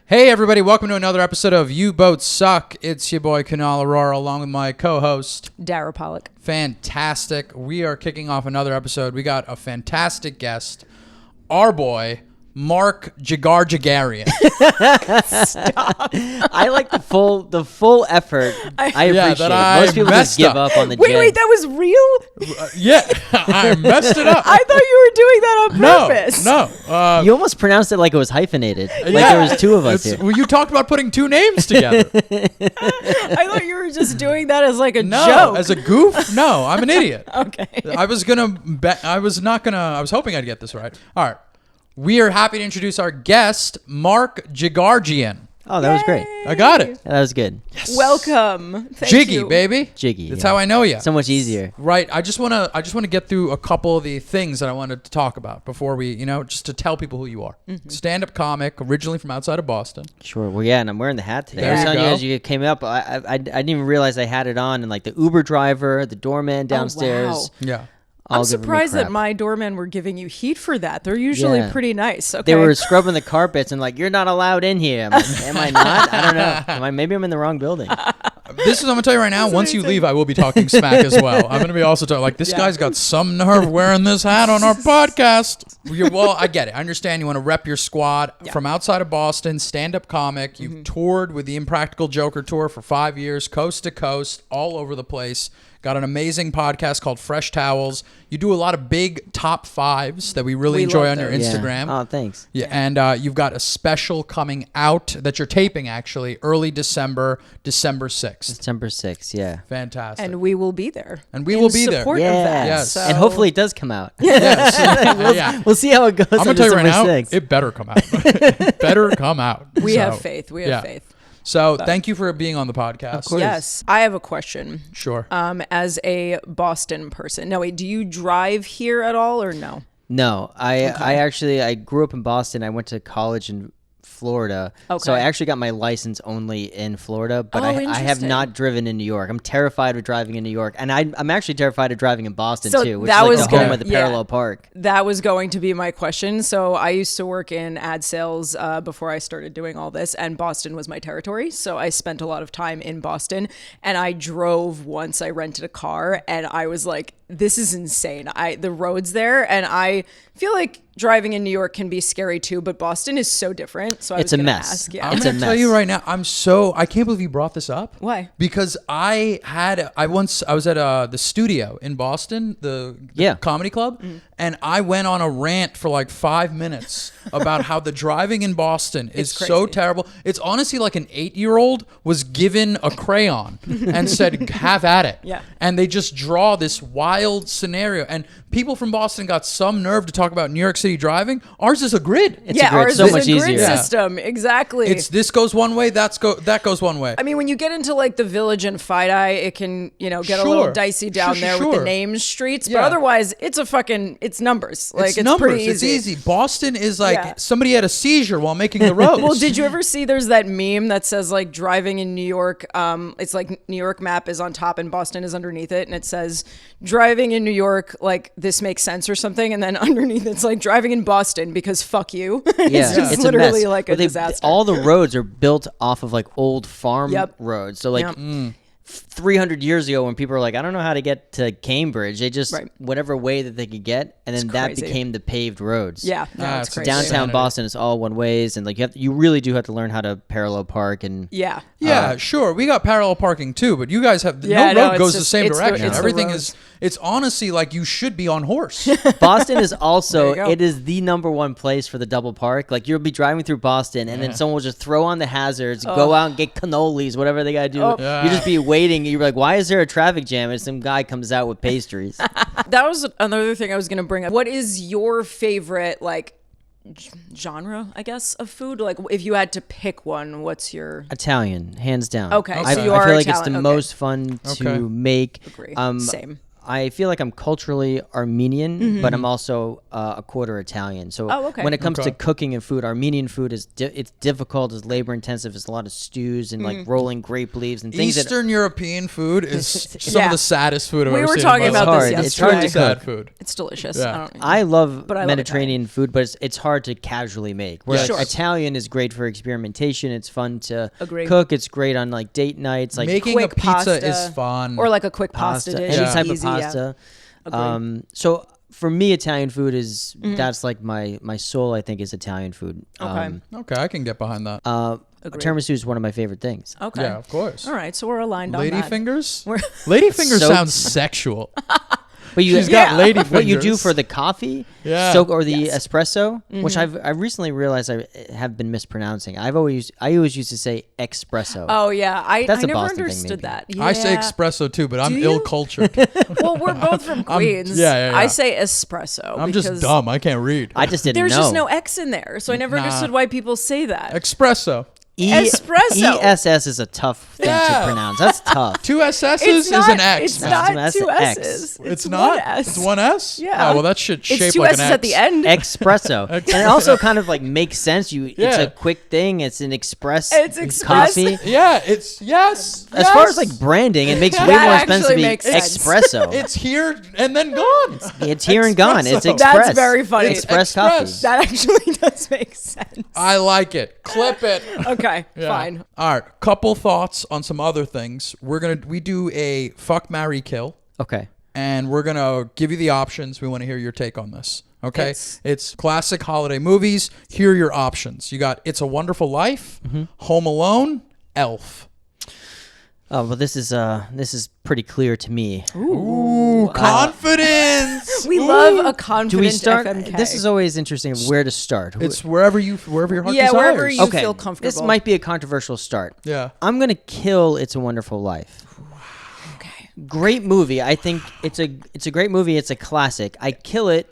Hey everybody, welcome to another episode of You Both Suck. It's your boy Kunal and Dara along with my co-host Dara Pollock. Fantastic. We are kicking off another episode. We got a fantastic guest, our boy Mark Jigarjian. Stop. I like the full effort. I appreciate it. Most people just give up on the Wait, that was real? Yeah, I messed it up. I thought you were doing that on purpose. No. You almost pronounced it like it was hyphenated. Like there was two of us here. Well, you talked about putting two names together. I thought you were just doing that as like a No, joke. as a goof? No, I'm an idiot. Okay. I was hoping I'd get this right. All right. We are happy to introduce our guest, Mark Jigarjian. Oh, that was great. I got it. That was good. Yes. Welcome. Thank Jiggy, you. baby. Jiggy. That's how I know you. So much easier. Right. I just want to get through a couple of the things that I wanted to talk about before we, just to tell people who you are. Mm-hmm. Stand-up comic, originally from outside of Boston. Sure. Well, yeah, and I'm wearing the hat today. There I was you telling you go. as you came up, I didn't even realize I had it on, and like the Uber driver, the doorman downstairs. wow. Yeah. I'm surprised that my doormen were giving you heat for that. They're usually pretty nice. Okay. They were scrubbing the carpets and like, you're not allowed in here. I'm like, am I not? I don't know. Maybe I'm in the wrong building. I'm going to tell you right now, once you leave, I will be talking smack as well. I'm going to be also talking, like, this guy's got some nerve wearing this hat on our podcast. Well, I get it. I understand you want to rep your squad from outside of Boston, stand-up comic. You've toured with the Impractical Joker tour for 5 years, coast to coast, all over the place. Got an amazing podcast called Fresh Towels. You do a lot of big top fives that we really enjoy on your Instagram. Yeah. Oh, thanks. Yeah, and you've got a special coming out that you're taping, actually, early December 6th. December 6th, yeah. Fantastic. And we will be there. And we will be there. Support Yeah. of that. Yes. So. And hopefully it does come out. Yes. We'll see how it goes. I'm going to tell you right now, 6th. it better come out. It better come out. We have faith. We have faith. So thank you for being on the podcast. Of course. Yes. I have a question. Sure. As a Boston person. Now, wait, do you drive here at all or no? No, I grew up in Boston. I went to college in Florida. Okay. So I actually got my license only in Florida, but I have interesting. not driven in New York. I'm terrified of driving in New York. And I'm actually terrified of driving in Boston So too, which that is was like the home gonna- of the yeah. parallel park. That was going to be my question. So I used to work in ad sales before I started doing all this, and Boston was my territory. So I spent a lot of time in Boston, and I drove once. I rented a car, and I was like, this is insane. The roads there, and I feel like driving in New York can be scary too, but Boston is so different. So It's a mess. Ask, yeah. I'm going to tell you right now, I can't believe you brought this up. Why? Because I was at the studio in Boston, the comedy club, and I went on a rant for like 5 minutes about how the driving in Boston is so terrible. It's honestly like an 8-year-old was given a crayon and said, have at it. Yeah. And they just draw this wild scenario. And people from Boston got some nerve to talk about New York City driving. Ours is a grid. Ours so is much a grid easier. system. Exactly. It's this goes one way, that goes one way. I mean, when you get into like the Village and Fidei, it can, get a little dicey down there with the name streets. But otherwise, it's numbers. Like it's numbers. pretty easy. It's easy. Boston is like somebody had a seizure while making the roads. Well, did you ever see there's that meme that says like driving in New York, it's like New York map is on top and Boston is underneath it. And it says driving in New York, like this makes sense or something. And then underneath it's like driving in Boston because fuck you. Yeah, it's literally like a disaster. All the roads are built off of like old farm roads. So like 300 years ago when people were like, I don't know how to get to Cambridge, they just whatever way that they could get, and then that became the paved roads. Yeah, no, it's crazy. Downtown Boston is all one ways, and like you really do have to learn how to parallel park and sure. We got parallel parking too, but you guys have no road goes the same direction. Everything is. It's honestly like you should be on horse. Boston is also it is the number one place for the double park. Like you'll be driving through Boston, and then someone will just throw on the hazards, go out and get cannolis, whatever they gotta do. You just be waiting. You're like, why is there a traffic jam? And some guy comes out with pastries. That was another thing I was gonna bring up. What is your favorite like genre, I guess, of food? Like if you had to pick one, what's your Italian, hands down. Okay, so I you are feel like Italian. it's the most fun to make. Agree. Same. I feel like I'm culturally Armenian, but I'm also a quarter Italian. So when it comes to cooking and food, Armenian food is it's difficult, it's labor intensive, it's a lot of stews and like rolling grape leaves and things. Eastern European food is some of the saddest food I've ever seen. We were talking about this yesterday. It's hard to cook. Food. It's delicious. Yeah. I love Mediterranean food, but it's hard to casually make. Whereas Italian is great for experimentation. It's fun to cook. It's great on like date nights. Like making a pizza is fun, or like a quick pasta dish. Any type of pasta. So for me, Italian food is that's like my soul. I think is Italian food. Okay, I can get behind that. Tiramisu is one of my favorite things. Okay, yeah, of course. All right, so we're aligned on that. Lady fingers. Lady fingers sounds sexual. But she's got lady fingers. What you do for the coffee, or the espresso, which I recently realized I have been mispronouncing. I always used to say espresso. Oh yeah, I never Boston understood that. Yeah. I say espresso too, but I'm ill-cultured. Well, we're both from Queens. I say espresso. I'm just dumb. I can't read. I just didn't know. There's just no X in there, so I never understood why people say that. Espresso. Espresso. ESS is a tough thing to pronounce. That's tough. 2 SS's is an X. It's not 2 S's. It's not? 1 S. It's 1 S? Yeah. Oh, well, that shit shaped it's 2 like S's an X. at the end. Espresso. And it also kind of like makes sense. It's a quick thing. It's an express coffee. Yeah, it's, As far as like branding, it makes way more sense to be espresso. It's here and then gone. It's here and gone. It's express. That's very funny. Express coffee. That actually does make sense. I like it. Clip it. Okay, fine. All right, couple thoughts on some other things. We do a fuck, marry, kill. Okay. And we're gonna give you the options. We want to hear your take on this. Okay, it's classic holiday movies. Here are your options. You got It's a Wonderful Life, Home Alone, Elf. Oh well, this is pretty clear to me. Ooh, confidence. We love a confident Do we start? FMK. This is always interesting. Where to start? It's wherever your heart desires. Wherever you feel comfortable. This might be a controversial start. Yeah, I'm gonna kill It's a Wonderful Life. Okay. Great movie. I think it's a great movie. It's a classic. I kill it.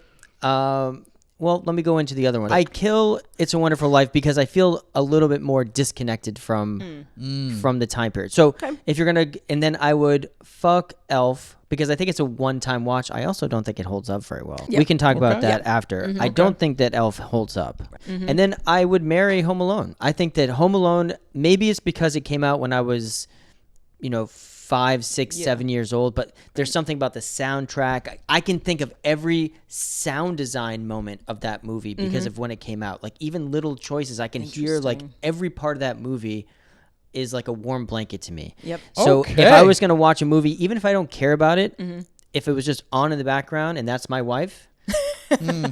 Well, let me go into the other one. I kill It's a Wonderful Life because I feel a little bit more disconnected from the time period. So if you're going to, and then I would fuck Elf because I think it's a one-time watch. I also don't think it holds up very well. Yep. We can talk about that after. I don't think that Elf holds up. And then I would marry Home Alone. I think that Home Alone, maybe it's because it came out when I was, 5, 6, 7 years old, but there's something about the soundtrack. I can think of every sound design moment of that movie because of when it came out. Like even little choices, I can hear like every part of that movie is like a warm blanket to me. Yep. So if I was going to watch a movie, even if I don't care about it, if it was just on in the background and that's my wife,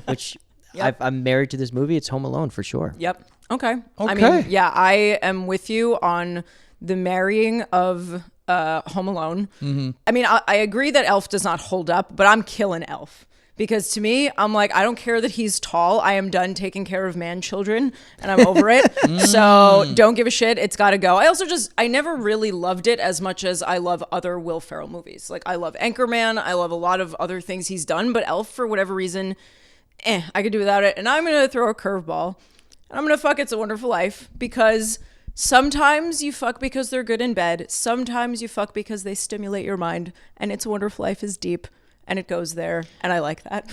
which I'm married to this movie, it's Home Alone for sure. Yep. Okay. I mean, I am with you on the marrying of Home Alone. I mean, I agree that Elf does not hold up, but I'm killing Elf because to me, I'm like, I don't care that he's tall. I am done taking care of man children and I'm over it. So don't give a shit. It's got to go. I never really loved it as much as I love other Will Ferrell movies. Like I love Anchorman. I love a lot of other things he's done, but Elf for whatever reason, I could do without it. And I'm going to throw a curveball. I'm going to fuck It's a Wonderful Life because sometimes you fuck because they're good in bed. Sometimes you fuck because they stimulate your mind. And It's a Wonderful Life is deep. And it goes there. And I like that.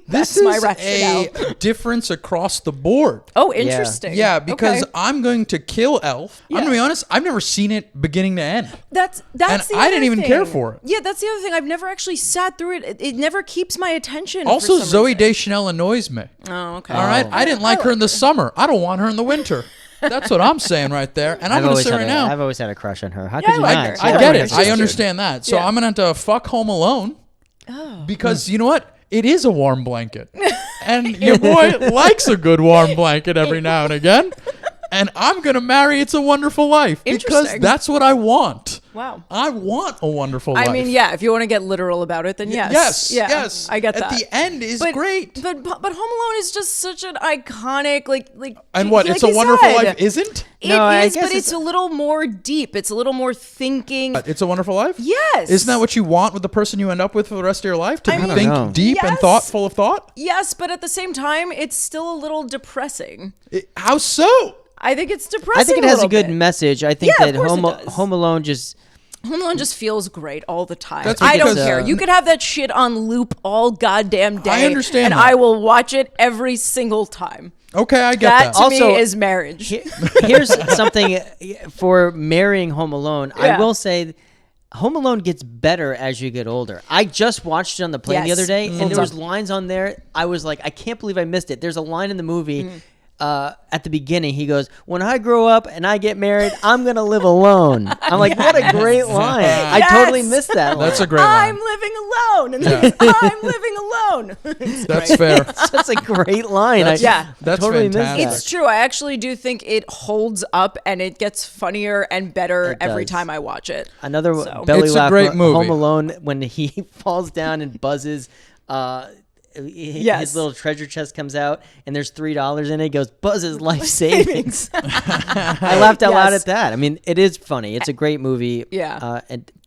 This is a difference across the board. Oh, interesting. Yeah, because I'm going to kill Elf. I'm going to be honest. I've never seen it beginning to end. That's and the I other didn't even thing. care for it. Yeah, that's the other thing. I've never actually sat through it. It never keeps my attention. Also, Zooey Deschanel annoys me. Oh, okay. All right? I didn't like her in the summer. I don't want her in the winter. That's what I'm saying right there. And I'm going to say right now. I've always had a crush on her. How could you not? I get it. I understand that. So I'm going to have to fuck Home Alone. Because you know what? It is a warm blanket. And your boy likes a good warm blanket every now and again. And I'm going to marry It's a Wonderful Life. Because that's what I want. Wow. I want a wonderful life. I mean, yeah, if you want to get literal about it, then yes. Yes. I get that. At the end is great. But Home Alone is just such an iconic, like. And what? It's a Wonderful Life isn't? It is, but it's a little more deep. It's a little more thinking. It's a Wonderful Life? Yes. Isn't that what you want with the person you end up with for the rest of your life? To think deep and thoughtful of thought? Yes, but at the same time, it's still a little depressing. How so? I think it's depressing. I think it has a good message. I think that Home Alone just Home Alone just feels great all the time. That's I don't because, care. You could have that shit on loop all goddamn day. I understand and that. I will watch it every single time. Okay, I get that. That to Also, me is marriage. Here's something for marrying Home Alone. I will say Home Alone gets better as you get older. I just watched it on the plane the other day, and there was lines on there. I was like, I can't believe I missed it. There's a line in the movie at the beginning. He goes, "When I grow up and I get married, I'm going to live alone." I'm like, what a great line. I totally missed that line. That's a great line. I'm living alone. And then I'm living alone. That's fair. That's a great line. That's totally fantastic. It's true. I actually do think it holds up and it gets funnier and better every time I watch it. Another belly It's a laugh. great movie. Home Alone, when he falls down and buzzes. His little treasure chest comes out and there's $3 in it. He goes, "Buzz's life savings." I laughed out loud at that. I mean, it is funny. It's a great movie. Yeah.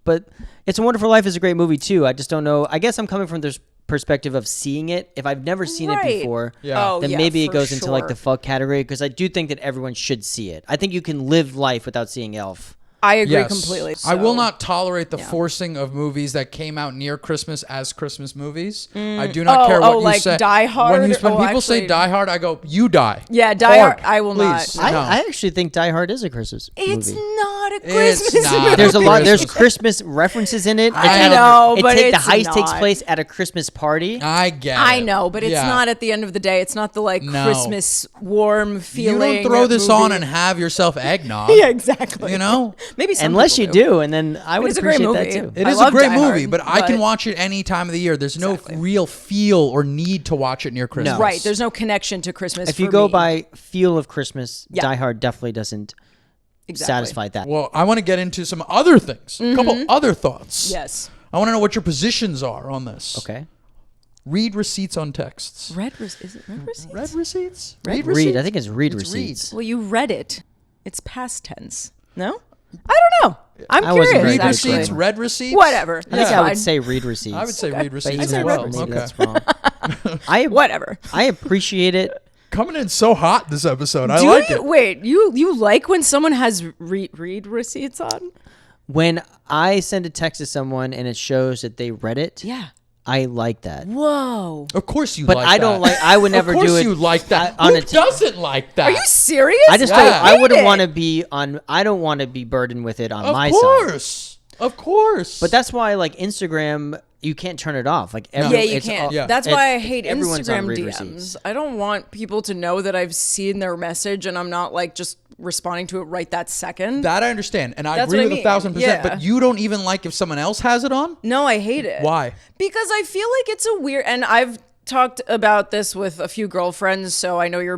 But It's a Wonderful Life is a great movie too. I just don't know. I guess I'm coming from this perspective of seeing it. If I've never seen it before, then maybe it goes into like the fuck category, because I do think that everyone should see it. I think you can live life without seeing Elf. I agree completely. I will not tolerate the forcing of movies that came out near Christmas as Christmas movies. I do not care what you like say. Die Hard? When people say Die Hard, I go, "You die." Yeah, Die Hard. I will please. not. I actually think Die Hard is a Christmas movie. It's not a Christmas movie. There's a lot. There's Christmas references in it. I know, but the it's heist not. takes place at a Christmas party. I get it. I know, but it's not at the end of the day. It's not the Christmas warm feeling. You don't throw this movie. on and have yourself eggnog. Yeah, exactly. You know? Maybe some Unless people you do, and then I would it's a great appreciate that movie. too. It I is a love great Die movie, Hard, but I can watch it any time of the year. There's no real feel or need to watch it near Christmas. Right. There's no connection to Christmas. If you go by feel of Christmas, Die Hard definitely doesn't satisfy that. Well, I want to get into some other things. A couple other thoughts. Yes. I want to know what your positions are on this. Okay. Read receipts on texts. Is it read receipts? Read receipts? Read. I think it's read receipts. Well, you read it. It's past tense. No? I don't know. I'm I wasn't curious. very Read good at receipts, grammar. read receipts? Whatever. I think I would say read receipts. I would say read But receipts even as that's well. maybe Okay. that's wrong. Whatever. I appreciate it. Coming in so hot this episode. I like it. Wait, you like when someone has read receipts on? When I send a text to someone and it shows that they read it, Yeah. I like that. Whoa. Of course you But like I that. don't like. I would never do it. Of course you like that. on Who a doesn't like that? Are you serious? I just Yeah. don't. I wouldn't hate want to it. be on. I don't want to be burdened with it on Of my side. course. Of course. But that's why, like Instagram, you can't turn it off. Like Yeah, you it's can't. all- That's why I hate everyone's on Instagram read DMs. receipts. I don't want people to know that I've seen their message and I'm not like just responding to it right that second. that I understand, and I That's agree what I with mean. 1,000%. Yeah. But you don't even like if someone else has it on? No, I hate it. Why? Because I feel like it's a weird, and I've talked about this with a few girlfriends, so I know you're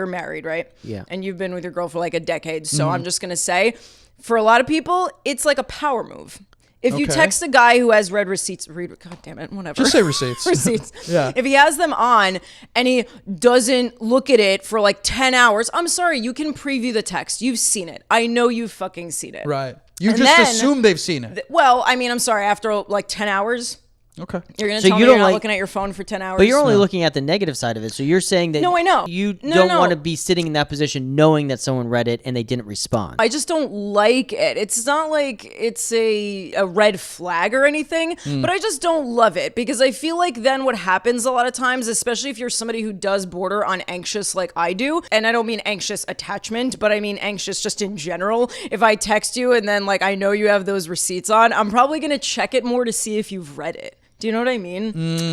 married, right? Yeah. And you've been with your girl for like a decade, so I'm just gonna say, for a lot of people, it's like a power move. If you Okay. text a guy who has read receipts, God damn it, whatever. Just say receipts. Receipts. Yeah. If he has them on and he doesn't look at it for like 10 hours, I'm sorry, you can preview the text. You've seen it. I know you've fucking seen it. Right. You And just then- assume they've seen it. Well, I mean, I'm sorry, after like 10 hours, Okay. you're going to So tell you me don't you're not like- looking at your phone for 10 hours? But you're only looking at the negative side of it. So you're saying that No, I know. you No, don't no. want to be sitting in that position knowing that someone read it and they didn't respond. I just don't like it. It's not like it's a red flag or anything, but I just don't love it because I feel like then what happens a lot of times, especially if you're somebody who does border on anxious like I do, and I don't mean anxious attachment, but I mean anxious just in general. If I text you and then like I know you have those receipts on, I'm probably going to check it more to see if you've read it. Do you know what I mean?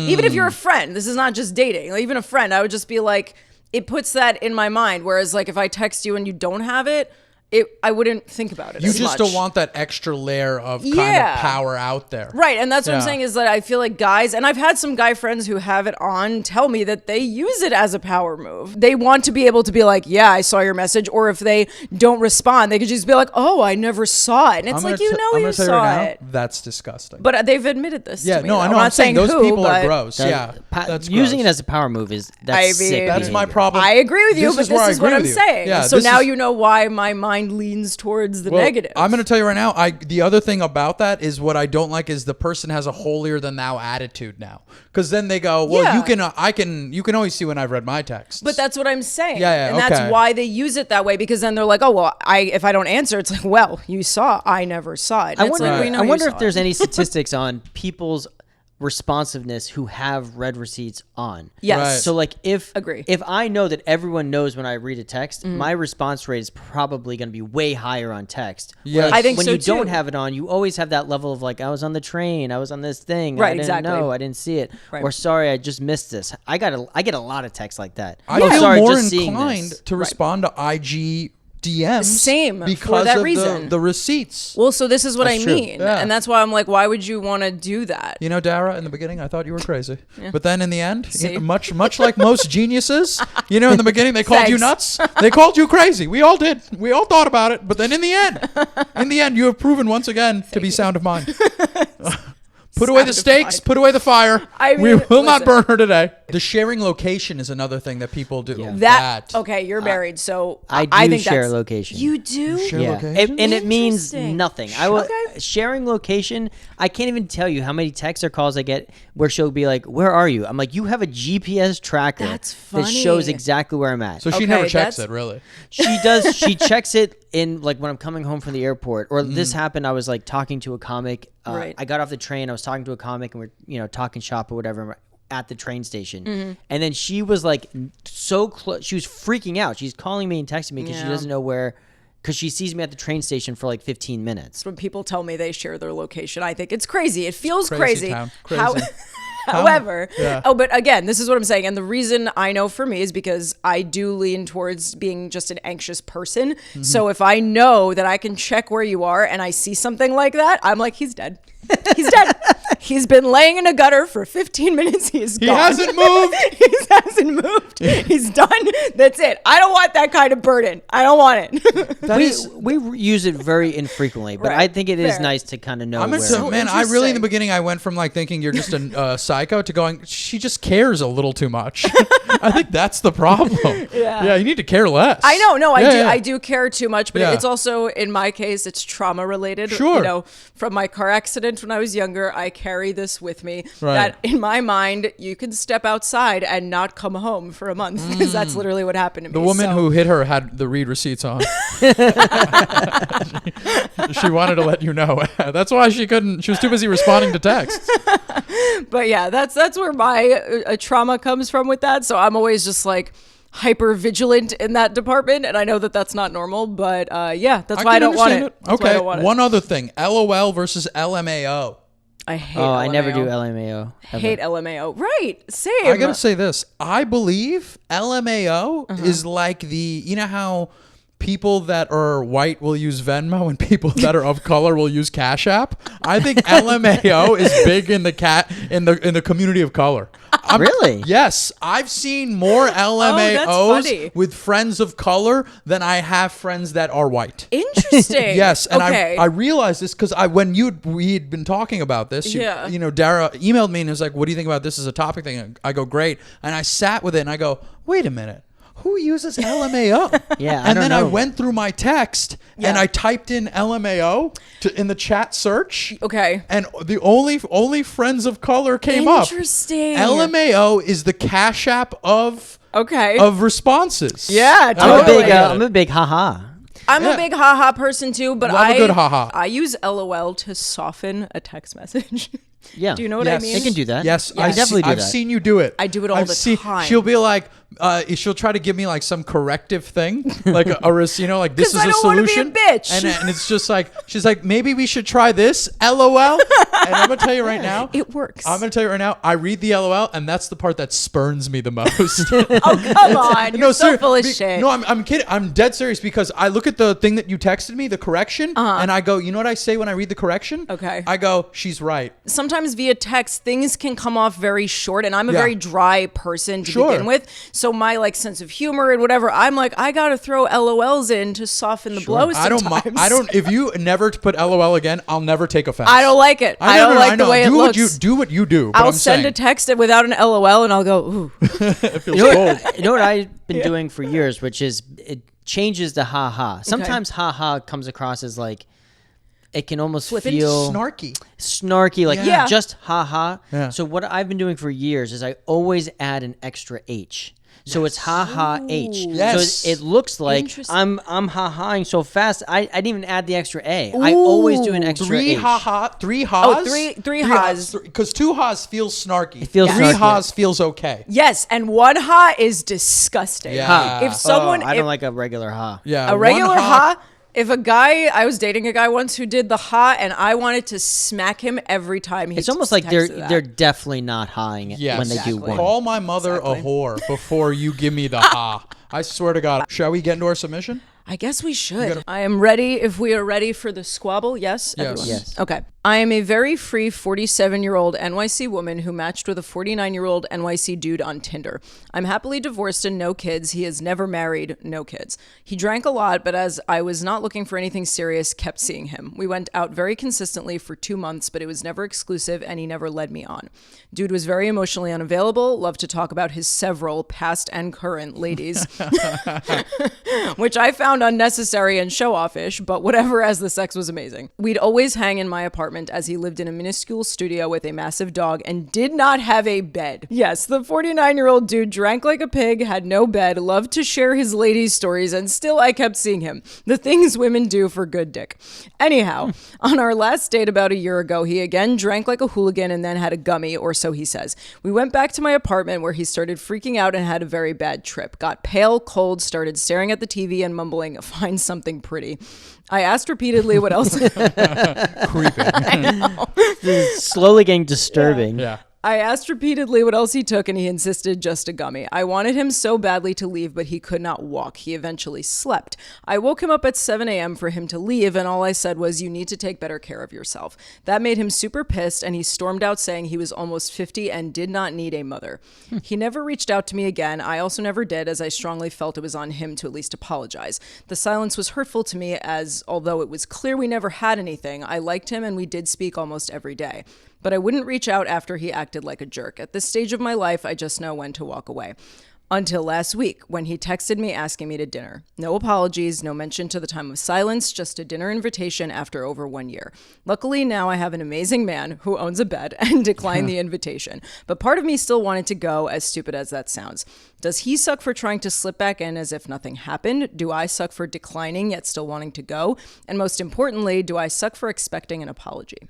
Even if you're a friend, this is not just dating. Like, even a friend, I would just be like, it puts that in my mind. Whereas like if I text you and you don't have it, I wouldn't think about it. You as just much. don't want that extra layer of kind Yeah. of power out there. Right, and that's what I'm Yeah. saying is that I feel like guys, and I've had some guy friends who have it on tell me that they use it as a power move. They want to be able to be like, yeah, I saw your message, or if they don't respond, they could just be like, oh, I never saw it. And it's like, you saw it. That's disgusting. But they've admitted this yeah, to me. no, I know. I'm not I'm saying those who, people are but gross. Yeah, Using gross. it as a power move is I mean, sick. That's my behavior. problem. I agree with you, but where I this is agree what I'm with you. saying. Yeah, so this now is- you know why my mind mind leans towards the negative. I'm going to tell you right now, the other thing about that is what I don't like is the person has a holier than thou attitude now. Because then they go, well, you can always see when I've read my text. But that's what I'm saying. Yeah, and that's why they use it that way, because then they're like, oh, well, if I don't answer, it's like, well, you saw, I never saw it. I wonder if there's any statistics on people's responsiveness who have read receipts on. Yes. Right. So like if Agree. if I know that everyone knows when I read a text, my response rate is probably going to be way higher on text. Yeah, I think when so you too. don't have it on, you always have that level of like, I was on the train, I was on this thing, right, I didn't exactly. know, I didn't see it, right. or sorry, I just missed this. I get a lot of texts like that. I feel more inclined to respond to IG DMs same because for that of reason. The receipts. Well, so this is what That's I true. mean. Yeah. And that's why I'm like, why would you want to do that? You know, Dara, in the beginning, I thought you were crazy. Yeah. But then in the end, See? much like most geniuses, you know, in the beginning, they called you Thanks. nuts. They called you crazy. We all did. We all thought about it. But then in the end, you have proven once again to be sound of mind. Put away the stakes. Put away the fire. I mean, we will not burn her today. The sharing location is another thing that people do. Yeah. Okay, you're married, so I think share that's, location. You do? Share location? And it means nothing. Okay. Sharing location, I can't even tell you how many texts or calls I get where she'll be like, where are you? I'm like, you have a GPS tracker that shows exactly where I'm at. So she never checks it, really? She does. She checks it in like when I'm coming home from the airport. Or this happened, I was like talking to a comic. Right. I got off the train, I was talking to a comic, and we're talking shop or whatever at the train station. And then she was like so close. She was freaking out. She's calling me and texting me because she doesn't know where, because she sees me at the train station for like 15 minutes. When people tell me they share their location, I think it's crazy. It feels Crazy. However, but again, this is what I'm saying. And the reason I know for me is because I do lean towards being just an anxious person. So if I know that I can check where you are and I see something like that, I'm like, he's dead. He's dead. He's been laying in a gutter for 15 minutes. He hasn't moved. He hasn't moved. He's done. That's it. I don't want that kind of burden. I don't want it. We use it very infrequently, but I think it is nice to kind of know where. Man, I really, in the beginning, I went from like thinking you're just a psycho to going, she just cares a little too much. I think that's the problem. Yeah, you need to care less. I know. No, I do care too much, but it's also, in my case, it's trauma related. Sure. You know, from my car accident when I was younger, I carry this with me that in my mind, you can step outside and not come home for a month because that's literally what happened to me. The woman who hit her had the read receipts on. She wanted to let you know. That's why she couldn't. She was too busy responding to texts. But yeah, that's where my trauma comes from with that. So I'm always just like hyper vigilant in that department, and I know that that's not normal, but that's why I don't want it. Okay, one other thing: LOL versus LMAO. I hate LMAO. I never do LMAO. I hate LMAO. Right, same. I gotta say this: I believe LMAO is like you know how people that are white will use Venmo and people that are of color will use Cash App. I think LMAO is big in the community of color. Really? Yes, I've seen more LMAOs with friends of color than I have friends that are white. Interesting. Yes, and I realized this because when we had been talking about this, you know, Dara emailed me and was like, "What do you think about this as a topic thing?" I go, "Great," and I sat with it and I go, "Wait a minute." Who uses LMAO? And then I went through my text and I typed in LMAO in the chat search. Okay. And the only friends of color came up. Interesting. LMAO is the Cash App of responses. Yeah, totally. I'm a big haha. I'm a big haha person too, but Love a good haha. I use LOL to soften a text message. Yeah. Do you know what I mean? It can do that. Yes, I definitely do that. I've seen you do it. I do it all the time. She'll be like, she'll try to give me like some corrective thing, like like this is a solution. 'Cause I don't wanna be a bitch. And it's just like, she's like, maybe we should try this, LOL. And I'm gonna tell you right now, it works. I'm gonna tell you right now, I read the LOL, and that's the part that spurns me the most. Oh, come on, you're so full of shit. No, I'm kidding. I'm dead serious because I look at the thing that you texted me, the correction, and I go, you know what I say when I read the correction? Okay. I go, she's right. Sometimes via text, things can come off very short, and I'm a very dry person to begin with. So my like sense of humor and whatever, I'm like, I gotta throw LOLs in to soften the blow. Sometimes. I don't. If you never put LOL again, I'll never take offense. I don't like it. I don't like the way it looks. Do what you do. I'll send a text without an LOL, and I'll go, ooh. It feels cold. You know what I've been doing for years, which is changes to ha-ha. Sometimes ha-ha comes across as like, it can almost Flippant, feel snarky, like just ha-ha. Yeah. So what I've been doing for years is I always add an extra H. So it's ha-ha H. Yes. So it looks like I'm ha-haing so fast, I didn't even add the extra A. I always do an extra three H. Three ha's? Oh, three ha's. Because 2 ha's feels snarky. It feels Three snarky. ha's feels okay. Yes, and 1 ha is disgusting. Yeah. If someone... I don't like a regular ha. Yeah. A regular ha... If I was dating a guy once who did the ha, and I wanted to smack him every time he It's almost like they're definitely not haing it when they do one. Call my mother a whore before you give me the ha. I swear to God. Shall we get into our submission? I guess we should. I am ready if we are ready for the squabble. Yes? Yes. Yes. Okay. I am a very free 47-year-old NYC woman who matched with a 49-year-old NYC dude on Tinder. I'm happily divorced and no kids. He is never married, no kids. He drank a lot, but as I was not looking for anything serious, kept seeing him. We went out very consistently for 2 months, but it was never exclusive and he never led me on. Dude was very emotionally unavailable, loved to talk about his several past and current ladies, which I found unnecessary and show-offish, but whatever, as the sex was amazing. We'd always hang in my apartment as he lived in a minuscule studio with a massive dog and did not have a bed. Yes, the 49-year-old dude drank like a pig, had no bed, loved to share his ladies' stories, and still I kept seeing him. The things women do for good dick. Anyhow, on our last date about a year ago, he again drank like a hooligan and then had a gummy, or so he says. We went back to my apartment where he started freaking out and had a very bad trip. Got pale, cold, started staring at the TV and mumbling, "Find something pretty." I asked repeatedly what else. Creepy. I know. This is slowly getting disturbing. Yeah. I asked repeatedly what else he took, and he insisted just a gummy. I wanted him so badly to leave, but he could not walk. He eventually slept. I woke him up at 7 a.m. for him to leave, and all I said was, "You need to take better care of yourself." That made him super pissed, and he stormed out saying he was almost 50 and did not need a mother. He never reached out to me again. I also never did, as I strongly felt it was on him to at least apologize. The silence was hurtful to me, as although it was clear we never had anything, I liked him and we did speak almost every day. But I wouldn't reach out after he acted like a jerk. At this stage of my life, I just know when to walk away. Until last week, when he texted me asking me to dinner. No apologies, no mention to the time of silence, just a dinner invitation after over 1 year. Luckily, now I have an amazing man who owns a bed and declined the invitation. But part of me still wanted to go, as stupid as that sounds. Does he suck for trying to slip back in as if nothing happened? Do I suck for declining yet still wanting to go? And most importantly, do I suck for expecting an apology?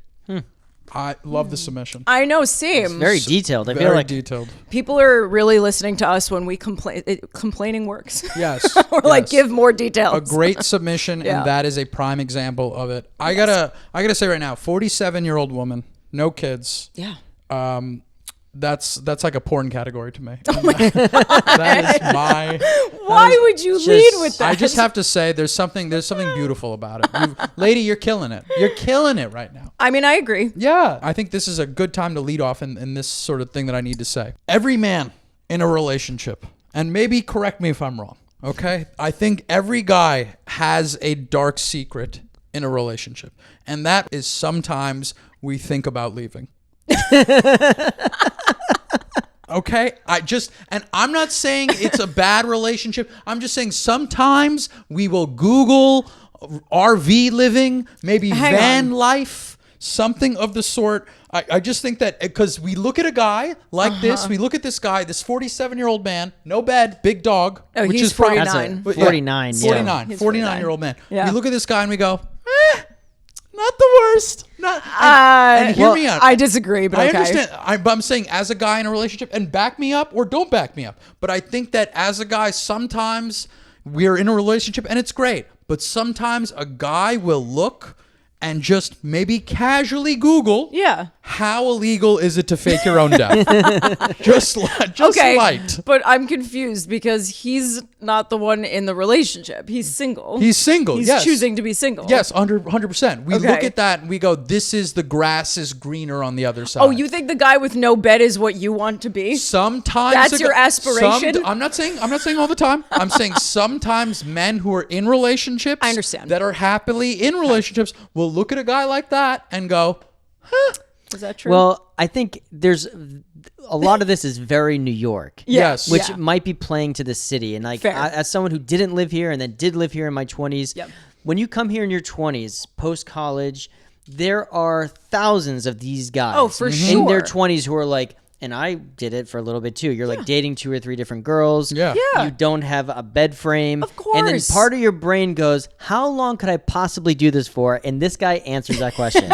I love the submission. I know, same. It's very detailed. I feel Very like detailed. People are really listening to us when we complain. Complaining works. Yes. Or like give more details. A great submission, and that is a prime example of it. I gotta say right now, 47-year-old woman, no kids. Yeah. That's like a porn category to me. That is my. Why would you lead with that? I just have to say, there's something beautiful about it. Lady, you're killing it. You're killing it right now. I mean, I agree. Yeah, I think this is a good time to lead off in this sort of thing that I need to say. Every man in a relationship, and maybe correct me if I'm wrong, okay? I think every guy has a dark secret in a relationship, and that is sometimes we think about leaving. Okay, I'm not saying it's a bad relationship. I'm just saying sometimes we will Google RV living, maybe van life, something of the sort. I just think that because we look at a guy like this, we look at this guy, this 47-year-old man, no bed, big dog, which he's is probably 49. 49. 49-year-old man. Yeah. We look at this guy and we go, not the worst. And hear me out. I disagree, but I okay. understand. But I'm saying, as a guy in a relationship, and back me up or don't back me up. But I think that as a guy, sometimes we're in a relationship and it's great. But sometimes a guy will look and just maybe casually Google, how illegal is it to fake your own death? just okay, light. But I'm confused because he's not the one in the relationship. He's single. He's single, He's yes. choosing to be single. Yes, 100%. We look at that and we go, this is the grass is greener on the other side. Oh, you think the guy with no bed is what you want to be? Sometimes that's your aspiration? I'm not saying all the time. I'm saying sometimes men who are in relationships, I understand, that are happily in relationships will look at a guy like that and go, huh. Is that true? Well, I think there's a lot of this is very New York. Yes. Which might be playing to the city. And like as someone who didn't live here and then did live here in my 20s, when you come here in your 20s, post-college, there are thousands of these guys in their 20s who are like, and I did it for a little bit too. You're like dating 2 or 3 different girls. Yeah. You don't have a bed frame. Of course. And then part of your brain goes, how long could I possibly do this for? And this guy answers that question.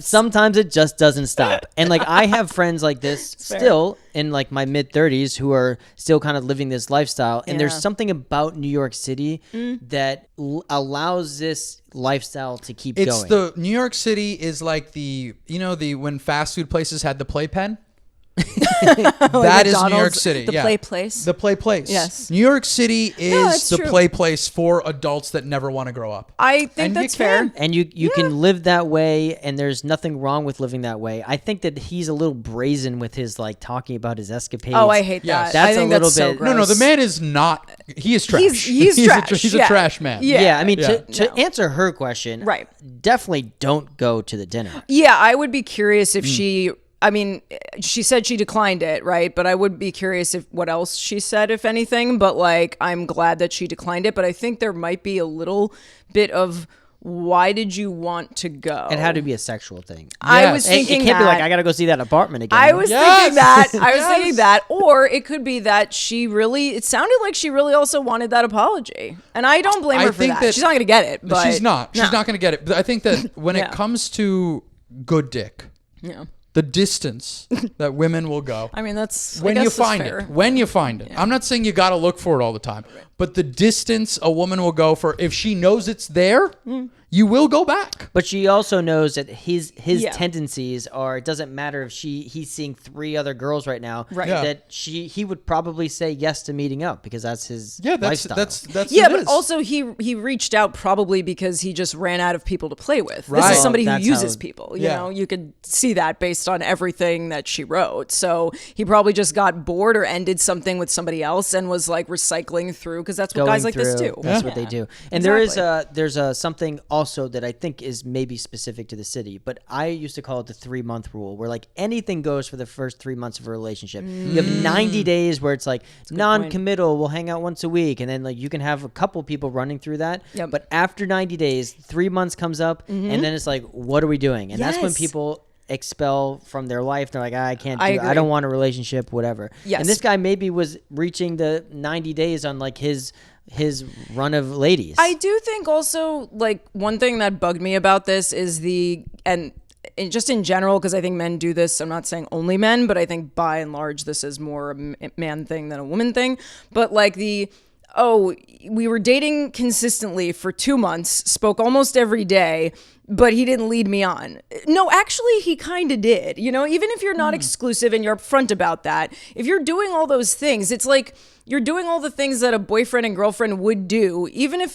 Sometimes it just doesn't stop. And like I have friends like this still in like my mid 30s who are still kind of living this lifestyle. And there's something about New York City that allows this lifestyle to keep going. It's the New York City is like the when fast food places had the playpen. That is New York City. The play place. The play place. Yes. New York City is the play place for adults that never want to grow up. I think that's fair. And you can live that way, and there's nothing wrong with living that way. I think that he's a little brazen with his like talking about his escapades. Oh, I hate that. That's I think a little that's so bit. gross. No, the man is not. He is trash. He's trash. He's a trash man. Yeah, I mean, to answer her question, right? Definitely don't go to the dinner. Yeah, I would be curious if she. I mean, she said she declined it, right? But I would be curious if what else she said, if anything. But like, I'm glad that she declined it. But I think there might be a little bit of why did you want to go? It had to be a sexual thing. Yes. I was thinking it can't be like I gotta go see that apartment again. I was thinking that. I was thinking that, or it could be that she really. It sounded like she really also wanted that apology, and I don't blame her for that. She's not gonna get it. But she's not. She's not gonna get it. But I think that when it comes to good dick, the distance that women will go. I mean, that's when you find it. When you find it. I'm not saying you got to look for it all the time, but the distance a woman will go for, if she knows it's there, you will go back. But she also knows that his tendencies are, it doesn't matter if he's seeing 3 other girls right now, that he would probably say yes to meeting up because that's his lifestyle. That's but also he reached out probably because he just ran out of people to play with. Right. This is somebody who uses people. You know, you could see that based on everything that she wrote. So he probably just got bored or ended something with somebody else and was like recycling through, because that's what guys like this do. That's what they do. And there's something also that I think is maybe specific to the city, but I used to call it the 3-month rule, where like anything goes for the first 3 months of a relationship. You have 90 days where it's like non-committal, we'll hang out once a week, and then like you can have a couple people running through that. But after 90 days, 3 months comes up, and then it's like, what are we doing? And that's when people expel from their life. They're like, I can't do it. I don't want a relationship, whatever. And this guy maybe was reaching the 90 days on like his run of ladies. I do think also like one thing that bugged me about this is just in general, because I think men do this. I'm not saying only men, but I think by and large this is more a man thing than a woman thing. But like we were dating consistently for 2 months, spoke almost every day, but he didn't lead me on. No, actually, he kind of did. You know, even if you're not exclusive and you're upfront about that, if you're doing all those things, it's like you're doing all the things that a boyfriend and girlfriend would do, even if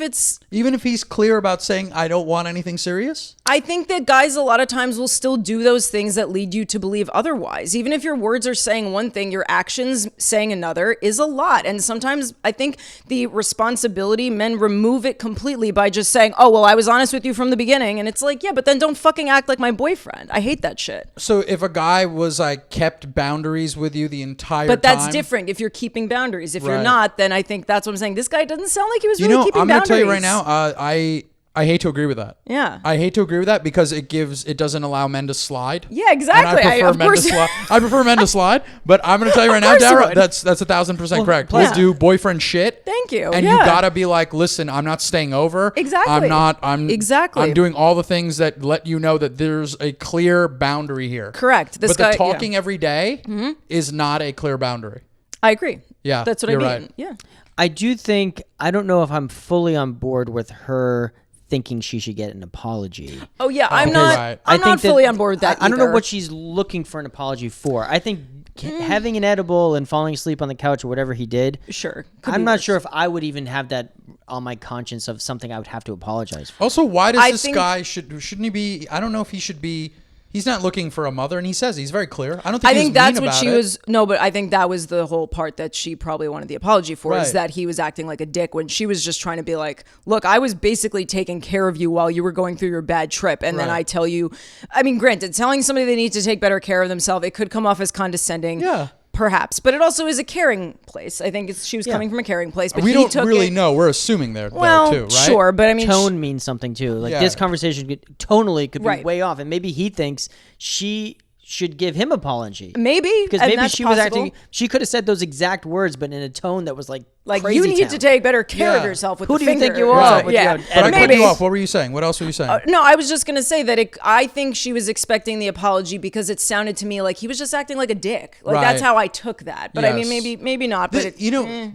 he's clear about saying, I don't want anything serious. I think that guys a lot of times will still do those things that lead you to believe otherwise. Even if your words are saying one thing, your actions saying another is a lot. And sometimes I think the responsibility, men remove it completely by just saying, oh, well, I was honest with you from the beginning. And it's like, yeah, but then don't fucking act like my boyfriend. I hate that shit. So if a guy was like kept boundaries with you the entire time. But that's different if you're keeping boundaries. If you're not, then I think that's what I'm saying. This guy doesn't sound like he was really keeping boundaries. I'm going to tell you right now, I hate to agree with that. Yeah. I hate to agree with that because it doesn't allow men to slide. Yeah, exactly. And I prefer men to slide, but I'm going to tell you right now, Dara, that's 1,000% correct. We'll do boyfriend shit. Thank you. And you got to be like, listen, I'm not staying over. Exactly. I'm doing all the things that let you know that there's a clear boundary here. Correct. But the talking every day is not a clear boundary. I agree. Yeah. That's what I mean. Right. Yeah. I do think, I don't know if I'm fully on board with her thinking she should get an apology. Oh yeah, I'm not fully on board with that. I don't know what she's looking for an apology for. I think having an edible and falling asleep on the couch or whatever he did. Sure. I'm not sure if I would even have that on my conscience of something I would have to apologize for. Also, why does this guy shouldn't he be? I don't know if he should be He's not looking for a mother, and he says he's very clear. I don't think. I think that's what she was. No, but I think that was the whole part that she probably wanted the apology for, is that he was acting like a dick when she was just trying to be like, "Look, I was basically taking care of you while you were going through your bad trip, and then I tell you." I mean, granted, telling somebody they need to take better care of themselves, it could come off as condescending. Yeah. Perhaps, but it also is a caring place. I think she was coming from a caring place, but we don't really know. We're assuming there, though, too, right? Sure, but I mean, tone means something too. Like this conversation tonally could be way off, and maybe he thinks she should give him apology. Maybe, because maybe she was acting. She could have said those exact words, but in a tone that was like you need to take better care of yourself with Who the do finger. you think you are? But I cut you off. What were you saying? What else were you saying? No, I was just gonna say that I think she was expecting the apology because it sounded to me like he was just acting like a dick. Like that's how I took that. But I mean, maybe not. But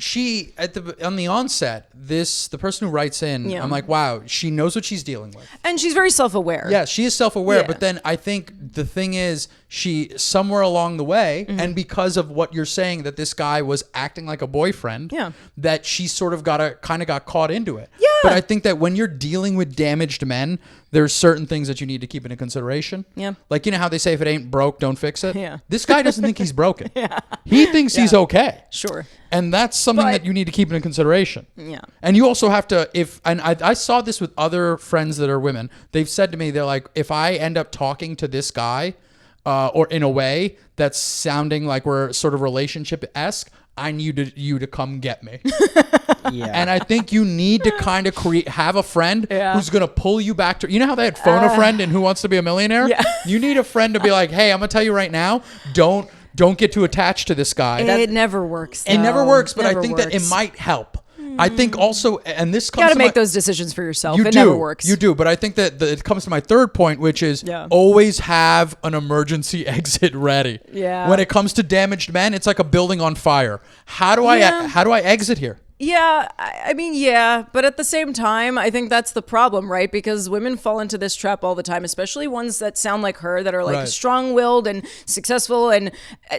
she on the onset, the person who writes in, I'm like, wow, she knows what she's dealing with, and she's very self-aware. Yeah, she is self-aware. But then I think the thing is, she somewhere along the way, and because of what you're saying, that this guy was acting like a boyfriend, that she sort of got caught into it. Yeah. But I think that when you're dealing with damaged men, there's certain things that you need to keep into consideration. Yeah. Like, you know how they say if it ain't broke, don't fix it? Yeah. This guy doesn't think he's broken. He thinks he's okay. Sure. And that's something that you need to keep into consideration. Yeah. And you also have to, I saw this with other friends that are women. They've said to me, they're like, if I end up talking to this guy, or in a way that's sounding like we're sort of relationship-esque, I need you to come get me. And I think you need to kind of have a friend who's going to pull you back to, you know how they had phone a friend in Who Wants to Be a Millionaire? Yeah. You need a friend to be like, hey, I'm going to tell you right now, don't get too attached to this guy. It never works. It never works, but I think that it might help. I think also, and this comes you got to make those decisions for yourself. It never works. You do, but I think that it comes to my third point, which is always have an emergency exit ready. Yeah. When it comes to damaged men, it's like a building on fire. How do I exit here? Yeah, I mean, but at the same time, I think that's the problem, right? Because women fall into this trap all the time, especially ones that sound like her, that are like strong-willed and successful and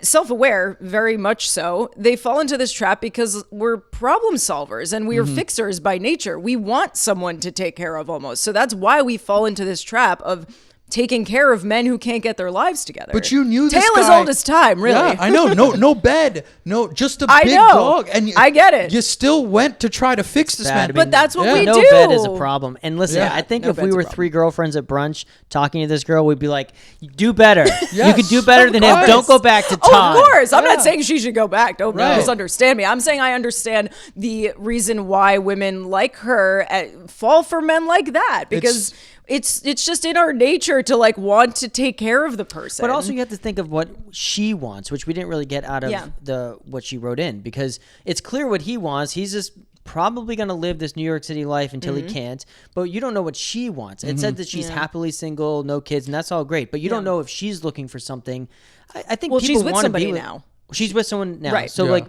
self-aware, very much so. They fall into this trap because we're problem solvers and we are fixers by nature. We want someone to take care of almost. So that's why we fall into this trap of taking care of men who can't get their lives together. But you knew this Tale guy. as old as time, really. Yeah, I know. No bed. No, just a big dog. And I get it. You still went to try to fix this man. But that's what we do. No bed is a problem. And listen, I think if we were three girlfriends at brunch talking to this girl, we'd be like, do better. You could do better than him. Don't go back to Todd. Of course. I'm not saying she should go back. Don't misunderstand me. I'm saying I understand the reason why women like her fall for men like that. Because it's just in our nature to like want to take care of the person. But also you have to think of what she wants, which we didn't really get out of what she wrote in, because it's clear what he wants. He's just probably going to live this New York City life until he can't, but you don't know what she wants. It said that she's happily single, no kids, and that's all great, but you don't know if she's looking for something. I think people she's with want somebody to be now. She's with someone now. Right. So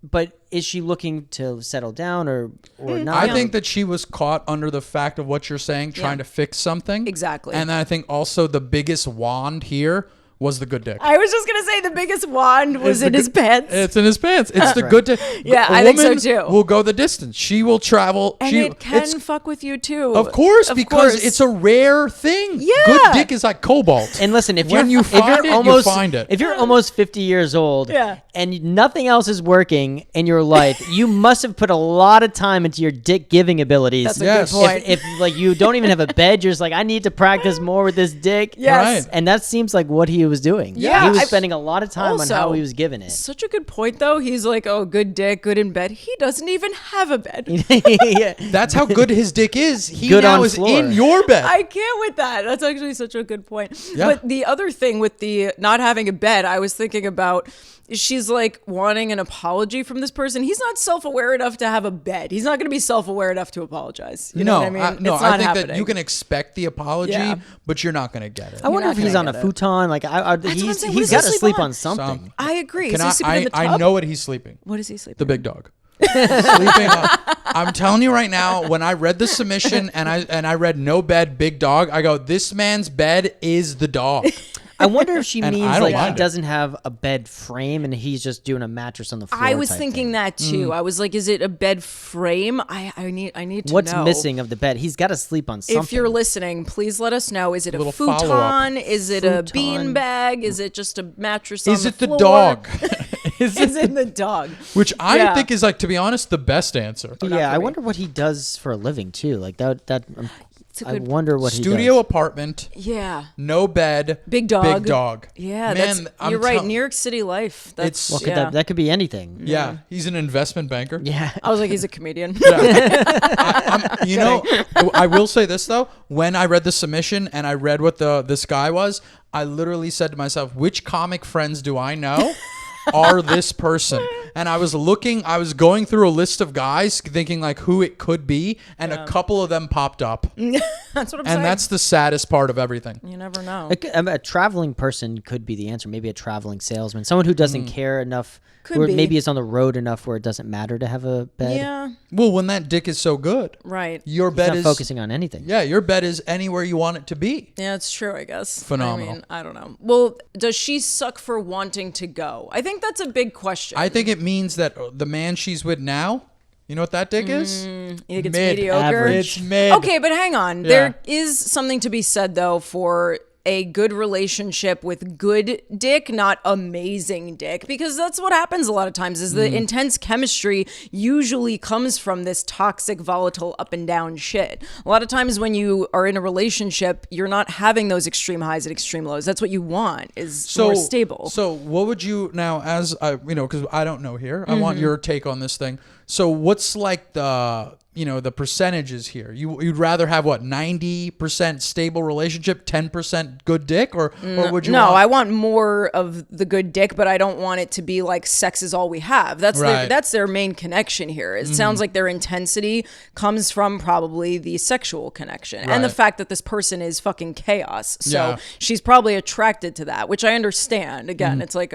but is she looking to settle down or not? I think that she was caught under the fact of what you're saying, trying to fix something. Exactly. And then I think also the biggest wand here was the good dick. I was just going to say the biggest wand was in his pants. It's in his pants. It's the good dick. Yeah, I think so too. Will go the distance. She will travel. And it can fuck with you too. Of course, because it's a rare thing. Yeah. Good dick is like cobalt. And listen, if you find it. If you're almost 50 years old and nothing else is working in your life, you must have put a lot of time into your dick giving abilities. That's a good point. If like you don't even have a bed, you're just like, I need to practice more with this dick. Yes. Right. And that seems like what he was doing. Yeah. He was spending a lot of time on how he was giving it. Such a good point though. He's like, oh, good dick, good in bed. He doesn't even have a bed. That's how good his dick is. He good now is in your bed. I can't with that. That's actually such a good point. Yeah. But the other thing with the not having a bed, I was thinking about, she's like wanting an apology from this person. He's not self-aware enough to have a bed. He's not going to be self-aware enough to apologize. You know what I mean? I think that you can expect the apology, but you're not going to get it. I wonder if he's on a futon. Like he's got to sleep on something. I agree. I know what he's sleeping. What is he sleeping? The big dog. Sleeping on. I'm telling you right now, when I read the submission and I read no bed, big dog, I go, this man's bed is the dog. I wonder if she And means I don't like he mind it. doesn't have a bed frame and he's just doing a mattress on the floor. I was type thinking thing. that too. I was like, is it a bed frame? I need to What's know. missing of the bed? He's got to sleep on something. If you're listening, please let us know. Is it a Little futon? follow-up. Is it a bean bag? Is it just a mattress Is on it the the floor? dog? Is it the dog? Which I Yeah. think is like, to be honest, the best answer. Yeah, I for me. wonder what he does for a living too. Like that. a I good- wonder what Studio he does. apartment, Yeah. no bed, Big dog. Big dog. Yeah, Man, you're right. New York City life. That's Well, yeah. that could be anything. Yeah, he's an investment banker. Yeah. I was like, he's a comedian. You know, I will say this though. When I read the submission and I read what this guy was, I literally said to myself, which comic friends do I know are this person? And I was going through a list of guys thinking like who it could be, and a couple of them popped up. That's what I'm saying. And that's the saddest part of everything. You never know. A traveling person could be the answer. Maybe a traveling salesman, someone who doesn't care enough, Could or be. maybe is on the road enough where it doesn't matter to have a bed. Yeah. Well, when that dick is so good, Right. your He's bed not is focusing on anything. Yeah, your bed is anywhere you want it to be. Yeah, it's true, I guess. Phenomenal. I mean, I don't know. Well, does she suck for wanting to go? I think that's a big question. I think it means that the man she's with now, you know what that dick is? You think it's Mid. mediocre? Average. It's mid. Okay, but hang on. Yeah. There is something to be said, though, for a good relationship with good dick, not amazing dick, because that's what happens a lot of times is the intense chemistry usually comes from this toxic, volatile, up and down shit. A lot of times when you are in a relationship, you're not having those extreme highs and extreme lows. That's what you want is more stable. So what would you now, as I, because I don't know here, I Mm-hmm. want your take on this thing. So what's like the percentages here? You'd rather have what, 90% stable relationship, 10% good dick, or would you? No, want- I want more of the good dick, but I don't want it to be like sex is all we have. That's Right. that's their main connection here. It sounds like their intensity comes from probably the sexual connection and the Right. fact that this person is fucking chaos. So Yeah. she's probably attracted to that, which I understand. Again, it's like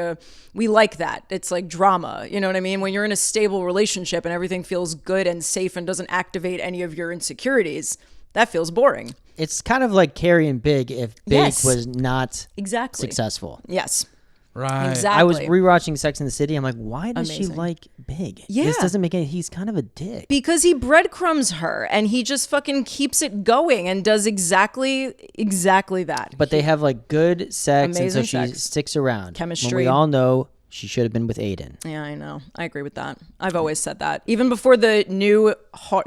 we like that. It's like drama. You know what I mean? When you're in a stable relationship and everything feels good and safe and doesn't activate any of your insecurities, that feels boring. It's kind of like Carrie and Big if Big Yes. was not Exactly. successful. Yes. Right. Exactly. I was rewatching Sex and the City. I'm like, why does she Amazing. like Big? Yeah. This doesn't make any. He's kind of a dick. Because he breadcrumbs her and he just fucking keeps it going and does exactly that. But they have like good sex, and so Amazing she sex. sticks around. When Chemistry. we all know she should have been with Aiden. Yeah, I know. I agree with that. I've always said that. Even before the new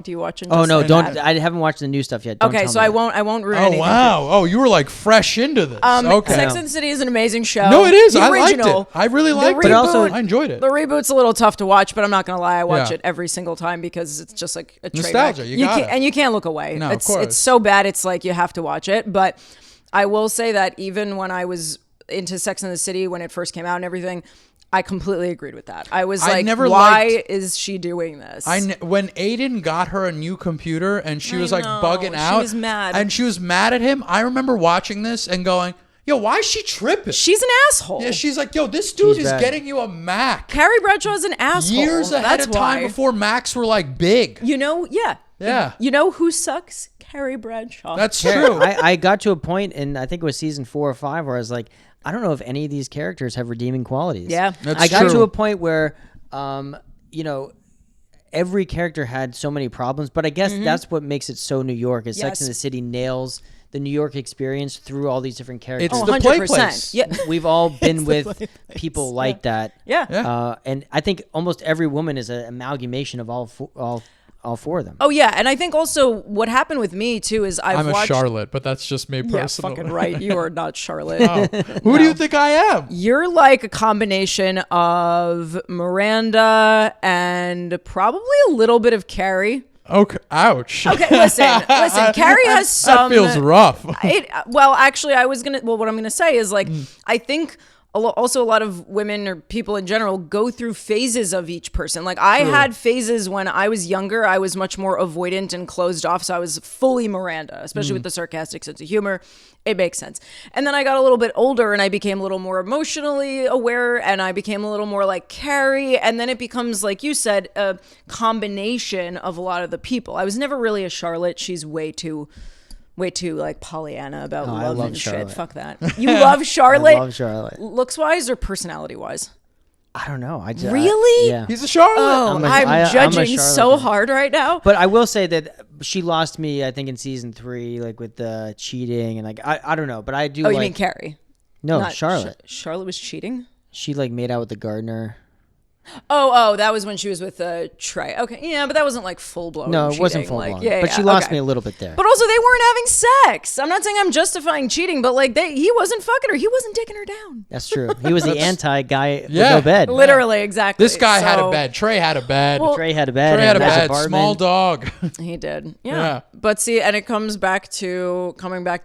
do you watch Oh no, Injustice? don't! I haven't watched the new stuff yet. Don't Okay, tell so me I that. won't ruin Oh anything. wow! Oh, you were like fresh into this. Okay. Sex and the City is an amazing show. No, it is. The I liked original. it. I really liked it. But also- I enjoyed it. The reboot's a little tough to watch, but I'm not gonna lie, I watch Yeah. it every single time because it's just like a train Nostalgia, wreck. you got can't, it. and you can't look away. No, of course. It's so bad. It's like you have to watch it. But I will say that even when I was into Sex and the City when it first came out and everything, I completely agreed with that. I was like, never why liked- is she doing this? When Aiden got her a new computer and she I was like know. bugging She out, was mad. and she was mad at him. I remember watching this and going, "Yo, why is she tripping?" She's an asshole. Yeah, she's like, "Yo, this dude She's is bad. getting you a Mac Carrie Bradshaw's an asshole. years ahead That's of time why. before Macs were like big." You know, yeah. Yeah. You know who sucks? Carrie Bradshaw. That's true. I got to a point in I think it was season 4 or 5 where I was like, I don't know if any of these characters have redeeming qualities. Yeah. That's I got true. to a point where, every character had so many problems, but I guess that's what makes it so New York. Is Sex Yes. and the City nails the New York experience through all these different characters. It's the play 100%. place. Yeah. We've all been with people like that. Yeah. Yeah. And I think almost every woman is an amalgamation of all four of them. Oh yeah, and I think also what happened with me too is I'm a watched. Charlotte, but that's just me Yeah, personally. fucking right. You are not Charlotte. Oh. Who do you think I am? You're like a combination of Miranda and probably a little bit of Carrie. Okay. Ouch. Okay, listen. Carrie has some. That feels rough. Well, actually, what I'm gonna say is like, I think also a lot of women or people in general go through phases of each person. Like I had phases when I was younger, I was much more avoidant and closed off. So I was fully Miranda, especially with the sarcastic sense of humor. It makes sense. And then I got a little bit older and I became a little more emotionally aware and I became a little more like Carrie. And then it becomes, like you said, a combination of a lot of the people. I was never really a Charlotte. She's way too way too like Pollyanna about love and Charlotte. shit. Fuck that. You love Charlotte? I love Charlotte. Looks wise or personality wise? I don't know. Really? Yeah. He's a Charlotte. Oh, I'm judging so hard right now. But I will say that she lost me, I think, in season 3, like with the cheating and like I don't know, but I do. Oh, you mean Carrie? No, Not Charlotte. Charlotte was cheating. She like made out with the gardener. Oh, that was when she was with Trey. Okay, yeah, but that wasn't like full blown. No, it cheating. wasn't full blown. Like, yeah, but she lost me a little bit there. But also, they weren't having sex. I'm not saying I'm justifying cheating, but like he wasn't fucking her. He wasn't taking her down. That's true. He was the anti guy with Yeah. no bed. Literally, exactly. This guy had a bed. Trey had a bed. Well, Trey had a bed. Trey had a nice bed. apartment. Small dog. He did. Yeah. Yeah. But see, and it comes back to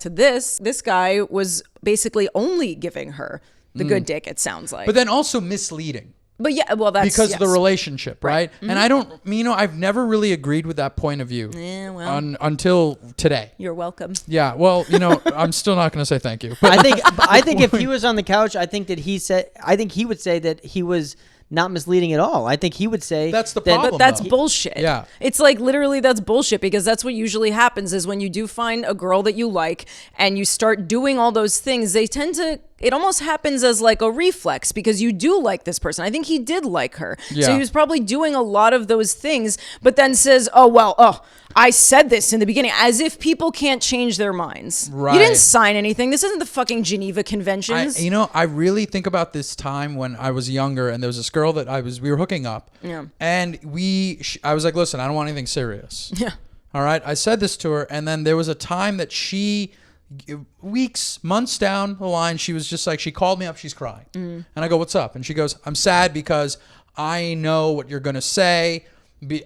this. This guy was basically only giving her the good dick, it sounds like. But then also misleading. But yeah, well, that's because of the relationship, right? Mm-hmm. And I don't, I've never really agreed with that point of view until today. You're welcome. Yeah, well, I'm still not going to say thank you. I think if he was on the couch, I think he would say that he was not misleading at all. I think he would say that's the problem. But that's though. bullshit. Yeah. It's like literally that's bullshit because that's what usually happens is when you do find a girl that you like and you start doing all those things, it almost happens as like a reflex because you do like this person. I think he did like her. Yeah. So he was probably doing a lot of those things, but then says, I said this in the beginning, as if people can't change their minds. Right. You didn't sign anything. This isn't the fucking Geneva Conventions. I really think about this time when I was younger and there was this girl that we were hooking up. Yeah. And I was like, listen, I don't want anything serious. Yeah. All right. I said this to her. And then there was a time that months down the line, she was just like, she called me up, she's crying. And I go, what's up? And she goes, I'm sad because I know what you're going to say.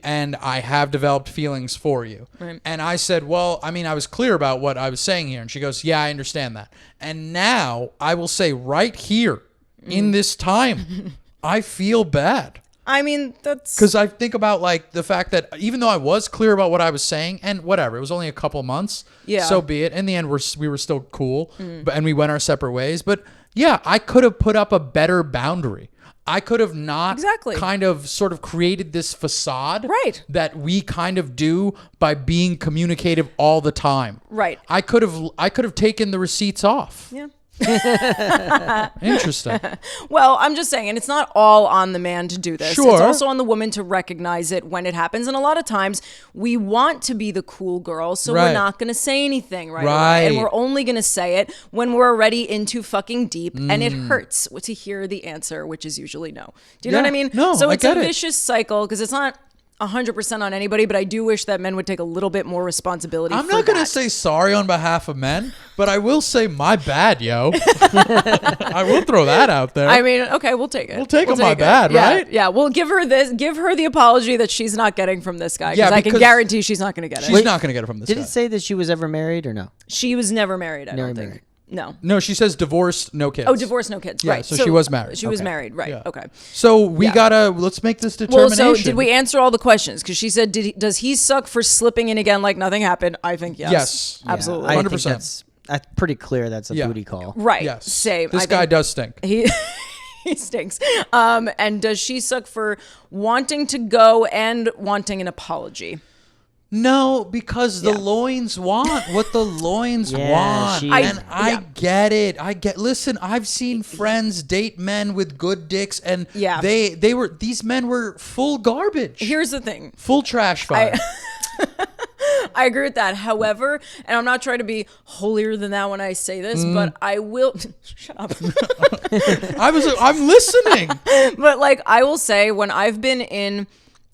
And I have developed feelings for you. Right. And I said, well, I was clear about what I was saying here. And she goes, yeah, I understand that. And now I will say right here in this time, I feel bad. That's... Because I think about like the fact that even though I was clear about what I was saying and whatever, it was only a couple months. Yeah. So be it. In the end, we were still cool and we went our separate ways. But yeah, I could have put up a better boundary. I could have not kind of sort of created this facade that we kind of do by being communicative all the time. Right. I could have taken the receipts off. Yeah. Interesting. Well, I'm just saying, and it's not all on the man to do this. Sure. It's also on the woman to recognize it when it happens. And a lot of times we want to be the cool girl, so we're not going to say anything right away. And we're only going to say it when we're already into fucking deep and it hurts to hear the answer, which is usually no. Do you know what I mean? No, so it's a vicious cycle because it's not 100% on anybody, but I do wish that men would take a little bit more responsibility. I'm not going to say sorry on behalf of men, but I will say my bad, yo. I will throw that out there. Okay, we'll take it. We'll take my bad, right? Yeah, we'll give her the apology that she's not getting from this guy. Because I can guarantee she's not going to get it. She's not going to get it from this guy. Did it say that she was ever married or no? She was never married, I don't think. Married. No, she says divorced, no kids. Oh, divorced, no kids. Yeah, right. so she was married. She was married, right. Yeah. Okay. So let's make this determination. Well, so did we answer all the questions? Because she said, does he suck for slipping in again like nothing happened? I think yes. Yes. Absolutely. 100%. That's pretty clear that's a booty call. Right. Yes. Same. This guy does stink. He stinks. And does she suck for wanting to go and wanting an apology? No, because the loins want what the loins want. I get it. Listen, I've seen friends date men with good dicks and these men were full garbage. Here's the thing. Full trash fire. I agree with that. However, and I'm not trying to be holier than that when I say this, but I will shut up. I'm listening. But like I will say when I've been in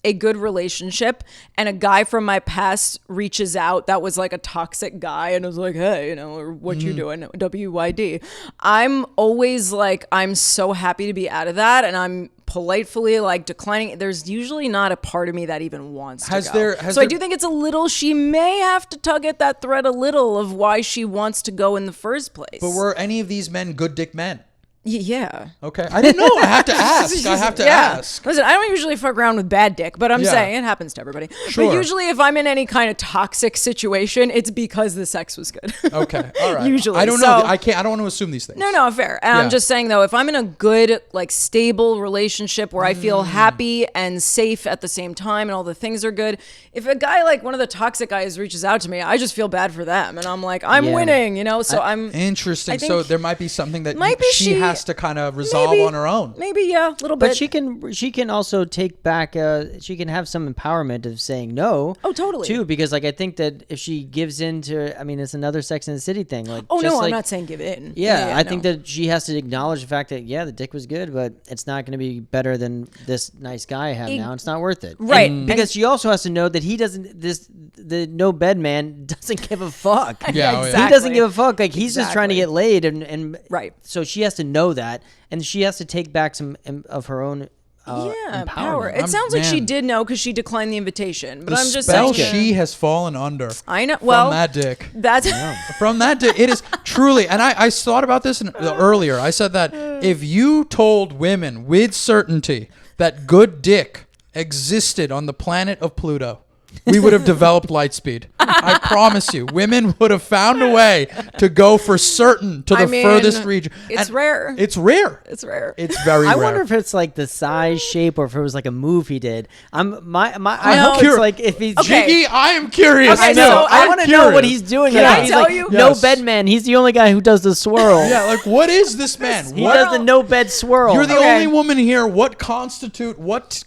a good relationship and a guy from my past reaches out that was like a toxic guy and was like, hey, or what you doing? WYD. I'm always like, I'm so happy to be out of that and I'm politely like declining. There's usually not a part of me that even wants to go. I do think it's a little, she may have to tug at that thread a little of why she wants to go in the first place. But were any of these men good dick men? Yeah. Okay. I didn't know. I have to ask. I have to ask. Listen, I don't usually fuck around with bad dick, but I'm saying it happens to everybody. Sure. But usually if I'm in any kind of toxic situation, it's because the sex was good. Okay. All right. Usually. I don't know. I don't want to assume these things. No, fair. And I'm just saying, though, if I'm in a good, like, stable relationship where I feel happy and safe at the same time and all the things are good, if a guy, like one of the toxic guys reaches out to me, I just feel bad for them. And I'm like, I'm winning, you know? So I'm... Interesting. So there might be something that she has to kind of resolve on her own. Maybe, a little bit. But she can also take back, she can have some empowerment of saying no. Oh, totally. Too, because like I think that if she gives in to, I mean, it's another Sex and the City thing. Like, oh, no, I'm not saying give in. Yeah, I think that she has to acknowledge the fact that, the dick was good, but it's not going to be better than this nice guy I have now. It's not worth it. Right. Because she also has to know that he doesn't, the no bed man doesn't give a fuck. Yeah, exactly. He doesn't give a fuck. Like, he's just trying to get laid. And right. So she has to know that. And she has to take back some of her own power. It sounds like she did know because she declined the invitation. But I'm just saying, saying she has fallen under. I know. Well, from that dick. That's from that dick. It is truly. And I thought about this earlier. I said that if you told women with certainty that good dick existed on the planet of Pluto, we would have developed light speed. I promise you. Women would have found a way to go for certain to the furthest region. It's rare. It's rare. It's rare. It's very rare. I wonder if it's like the size, shape, or if it was like a move he did. I hope it's like if he's Jiggy, I am curious. I know. So I want to know what he's doing. Can I tell you? No bed man. He's the only guy who does the swirl. Yeah, like what is this man? He does the no bed swirl. You're the only woman here. What constitutes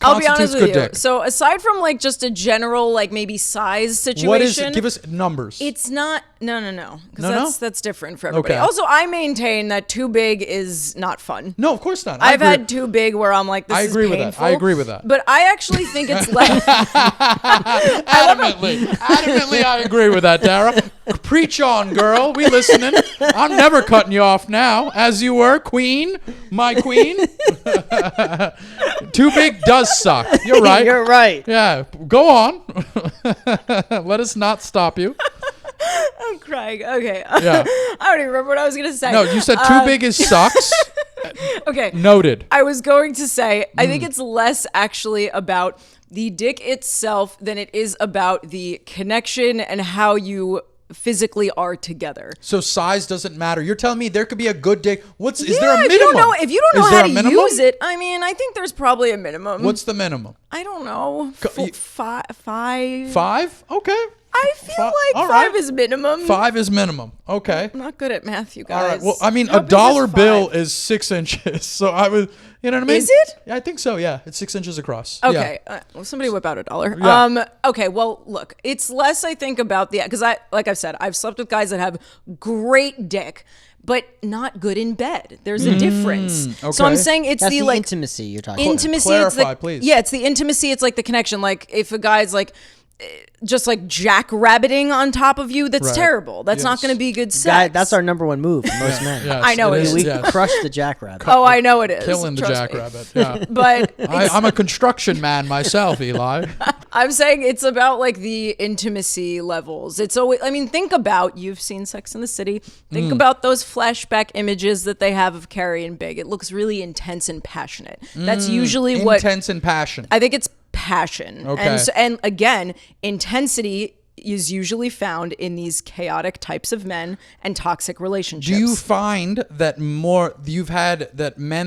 I'll be honest with good you. dick? So aside from like just a general like maybe size situation, what is it? Give us numbers. It's not. No. Because that's different for everybody. Okay. Also, I maintain that too big is not fun. No, of course not. I've had too big where I'm like, this is painful. I agree with that. But I actually think it's less. Adamantly, I agree with that, Dara. Preach on, girl. We listening. I'm never cutting you off now, as you were, queen, my queen. Too big does suck. You're right. You're right. Yeah, go on. Let us not stop you. I'm crying. Okay. Yeah. I don't even remember what I was going to say. No, you said too big is sucks. Okay. Noted. I was going to say, I think it's less actually about the dick itself than it is about the connection and how you physically are together. So size doesn't matter. You're telling me there could be a good dick. Is there a minimum? If you don't know how to use it, I mean, I think there's probably a minimum. What's the minimum? I don't know. Five. 5? Okay. I feel like five is minimum. 5 is minimum. Okay. I'm not good at math, you guys. All right. Well, I mean, a dollar bill is 6 inches. So I was, you know what I mean? Is it? Yeah, I think so. Yeah. It's 6 inches across. Okay. Yeah. Well, somebody whip out a dollar. Yeah. Okay. Well, look, it's less, I think, about because like I've said, I've slept with guys that have great dick, but not good in bed. There's a difference. Okay. So I'm saying it's That's the like intimacy you're talking about. Intimacy. Clarify, please. Yeah, it's the intimacy. It's like the connection. Like if a guy's like just like jackrabbiting on top of you, that's terrible. That's not going to be good sex. That's our number one move for most men. Yes, I know it is. We crush the jackrabbit. Oh, I know it is. Killing the jackrabbit. Yeah. But I'm a construction man myself, Eli. I'm saying it's about like the intimacy levels. It's always, I mean, think about, you've seen Sex and the City. Think about those flashback images that they have of Carrie and Big. It looks really intense and passionate. That's usually what. Intense and passion. I think it's passion. Okay. And again, intensity is usually found in these chaotic types of men and toxic relationships. Do you find that men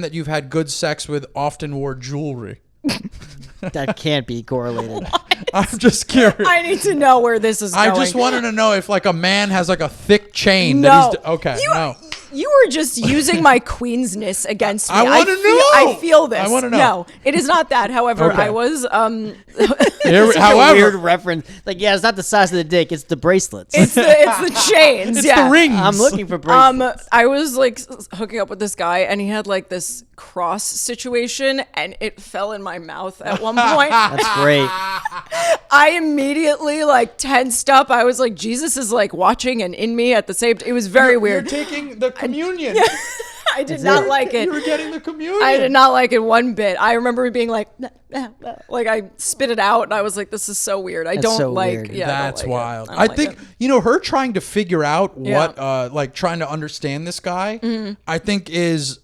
that you've had good sex with often wore jewelry? That can't be correlated. I'm just curious. I need to know where this is going. I just wanted to know if like a man has like a thick chain No. that he's okay. No. You were just using my queensness against me. I want to know. I feel this. I want to know. No, it is not that. However, Okay. I was It's such a weird reference. Like, yeah, it's not the size of the dick; it's the bracelets. it's the chains. It's yeah. the rings. I'm looking for bracelets. I was like hooking up with this guy, and he had like this cross situation, and it fell in my mouth at one point. That's great. I immediately like tensed up. I was like, Jesus is like watching and in me at the same time. It was very weird. You're taking the communion. I did not like it. You were getting the communion. I did not like it one bit. I remember being like I spit it out, and I was like, "This is so weird. I That's don't so like." weird. Yeah, That's I don't like wild. it. I think her trying to figure out Yeah. what, like trying to understand this guy. I think is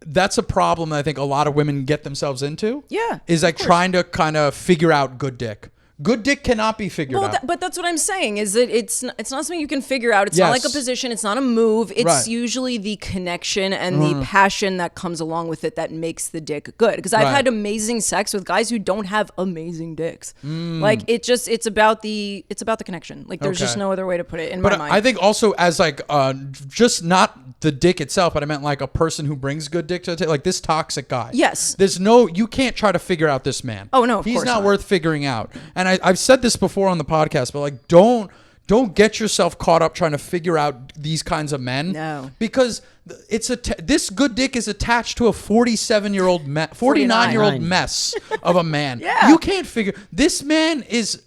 that's a problem that I think a lot of women get themselves into. Yeah. Is like trying to kind of figure out good dick. Good dick cannot be figured out. But that's what I'm saying, is that it's not something you can figure out. It's not like a position. It's not a move. It's usually the connection and the passion that comes along with it that makes the dick good. Because I've had amazing sex with guys who don't have amazing dicks. Like it's about the connection. Like there's just no other way to put it in my mind. But I think also as like just not the dick itself, but I meant like a person who brings good dick to the table, like this toxic guy. Yes. You can't try to figure out this man. Oh no, he's not worth figuring out. And I've said this before on the podcast, but like don't get yourself caught up trying to figure out these kinds of men. No. Because this good dick is attached to a 49-year-old mess of a man. Yeah. You can't figure. This man is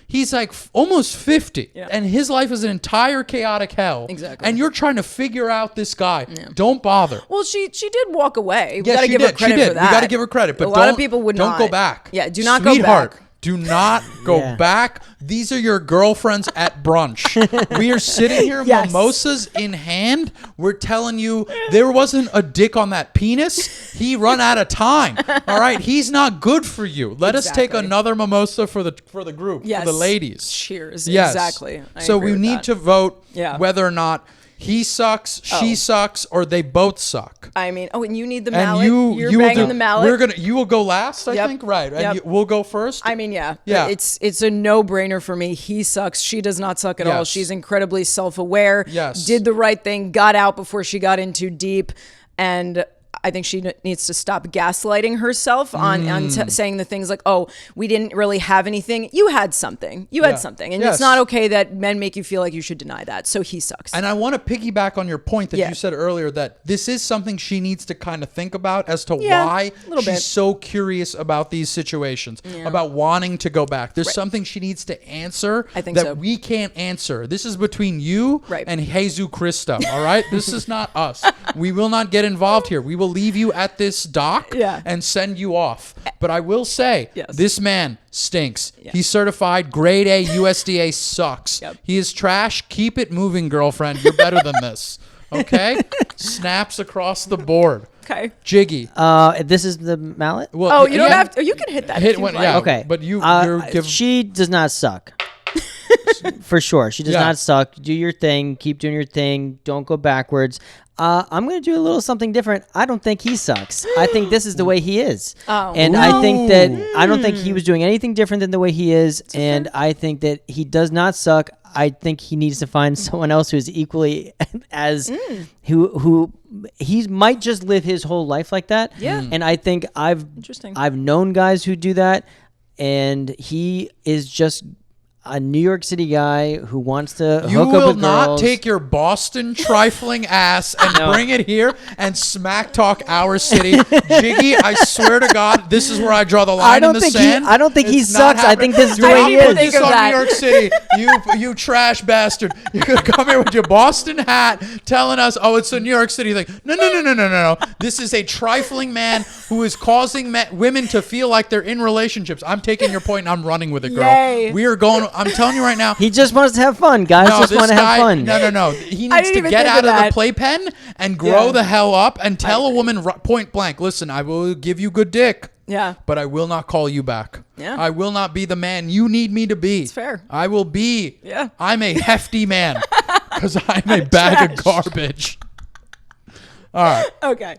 he's like almost 50 and his life is an entire chaotic hell. Exactly. And you're trying to figure out this guy. Yeah. Don't bother. Well, she did walk away. We Yeah, got to give her credit for that. We got to give her credit. But a lot of people would don't not. go back. Yeah, do not Sweetheart, go back. do not go back. These are your girlfriends at brunch. We are sitting here, mimosas in hand. We're telling you there wasn't a dick on that penis. He run out of time. All right, he's not good for you. Let us take another mimosa for the group, for the ladies. Cheers. Yes. Exactly. So we need to vote whether or not he sucks, she sucks, or they both suck. I mean, and you need the mallet. You're banging the mallet. You will go last, I think, right? And we'll go first. I mean, yeah. It's a no-brainer for me. He sucks. She does not suck at all. She's incredibly self-aware. Yes. Did the right thing. Got out before she got in too deep, and I think she needs to stop gaslighting herself on saying the things like, oh, we didn't really have anything. You had something. You had something. And it's not okay that men make you feel like you should deny that. So he sucks. And I want to piggyback on your point that you said earlier, that this is something she needs to kind of think about as to why she's so curious about these situations, about wanting to go back. There's something she needs to answer that we can't answer. This is between you and Jesus Christo, all right? This is not us. We will not get involved here. We will leave you at this dock and send you off. But I will say, this man stinks. He's certified grade A USDA sucks. He is trash. Keep it moving, girlfriend. You're better than this. Okay? Snaps across the board. Okay. Jiggy. This is the mallet? Well, you don't have to. You can hit that. Hit one. Yeah. Okay. But she does not suck. For sure. She does not suck. Do your thing. Keep doing your thing. Don't go backwards. I'm going to do a little something different. I don't think he sucks. I think this is the way he is. And I think that I don't think he was doing anything different than the way he is. And I think that he does not suck. I think he needs to find someone else who is equally as who he might just live his whole life like that. Yeah. And I think I've known guys who do that, and he is just a New York City guy who wants to hook up with girls. You will not take your Boston trifling ass and bring it here and smack talk our city. Jiggy, I swear to God, this is where I draw the line in the sand. I don't think he sucks. I think this is the way he is. Put this on New York City. You trash bastard. You're going to come here with your Boston hat telling us, oh, it's a New York City thing. No. This is a trifling man who is causing women to feel like they're in relationships. I'm taking your point and I'm running with it, girl. Yay. We are going... I'm telling you right now. He just wants to have fun, guys. Just want to have fun. No. He needs to get out of the playpen and grow the hell up and tell a woman point blank, listen, I will give you good dick. Yeah. But I will not call you back. Yeah. I will not be the man you need me to be. It's fair. I will be. Yeah. I'm a hefty man because I'm a bag of garbage. All right. Okay.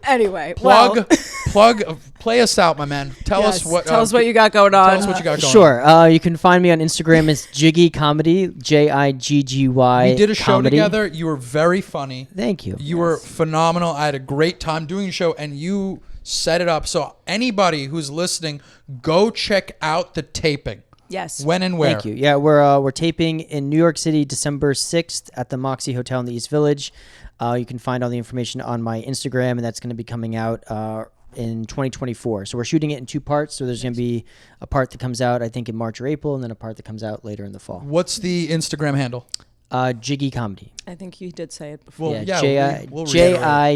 Anyway, play us out, my man. Tell us what you got going on. Tell us what you got going on. Sure. You can find me on Instagram as Jiggy Comedy, Jiggy. We did a show together. You were very funny. Thank you. You were phenomenal. I had a great time doing a show, and you set it up. So anybody who's listening, go check out the taping. Yes. When and where? Thank you. Yeah, we're taping in New York City, December 6th at the Moxie Hotel in the East Village. You can find all the information on my Instagram, and that's going to be coming out in 2024. So we're shooting it in 2 parts. So there's going to be a part that comes out, I think, in March or April, and then a part that comes out later in the fall. What's the Instagram handle? Jiggy Comedy. I think you did say it before. Well, yeah,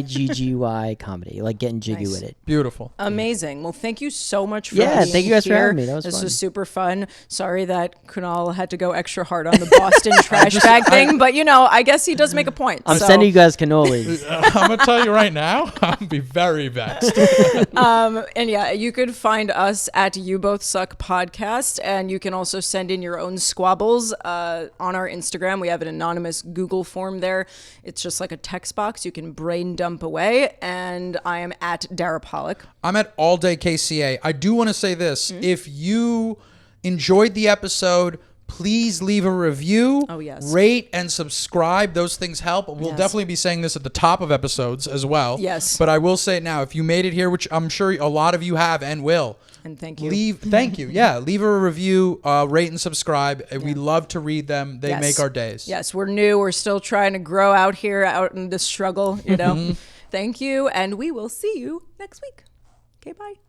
Jiggy Comedy, like getting jiggy with it. Beautiful. Amazing. Well, thank you so much for thank you guys for having me. That was This fun. was super fun. Sorry that Kunal had to go extra hard on the Boston trash bag thing, but I guess he does make a point. I'm sending you guys cannolis. I'm going to tell you right now, I'm going to be very vexed. And yeah, you could find us at You Both Suck Podcast, and you can also send in your own squabbles on our Instagram. We have an anonymous Google form there. It's just like a text box you can brain dump away. And I am at Dara Pollock. I'm at All Day KCA. I do want to say this. If you enjoyed the episode, please leave a review. Oh, yes. Rate and subscribe. Those things help. We'll definitely be saying this at the top of episodes as well. Yes. But I will say it now. If you made it here, which I'm sure a lot of you have and will. And thank you. Thank you. Yeah. Leave a review, rate and subscribe. We love to read them. They make our days. Yes. We're new. We're still trying to grow out here, out in the struggle, Thank you. And we will see you next week. Okay. Bye.